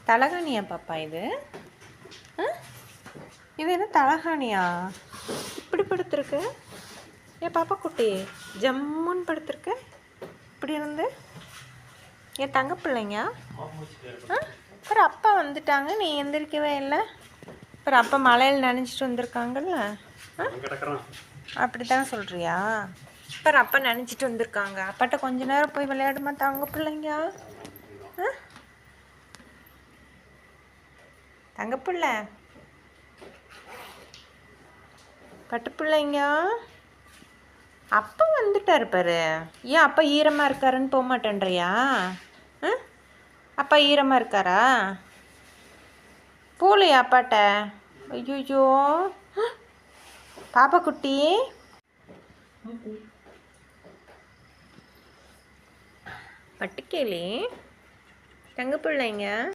தலகாணியா பாப்பா இது? இது என்ன தலகாணியா? இப்படி படுத்துருக்கு? ஏன் பாப்பா குட்டி ஜம்முன்னு படுத்துருக்கு இப்படி இருந்து? என் தங்க பிள்ளைங்க. அப்புறம் அப்பா வந்துட்டாங்க, நீ எந்திரிக்கவே இல்லை. அப்புறம் அப்பா மலையில் நினைச்சிட்டு வந்திருக்காங்கல்ல, அப்படி தான் சொல்கிறியா? அப்புறம் அப்பா நினச்சிட்டு வந்திருக்காங்க, அப்பாட்ட கொஞ்ச நேரம் போய் விளையாடுமா தங்க பிள்ளைங்க? தங்க பிள்ளை பட்டு பிள்ளைங்க, அப்பா வந்துட்டார் பாரு. ஏன் அப்பா ஈரமாக இருக்காருன்னு போக மாட்டேன்றியா? அப்பா ஈரமாக இருக்காரா? போகலையா அப்பாட்ட? ஐயோ பாப்பா குட்டி, பட்டுக்கேளி தங்க பிள்ளைங்க.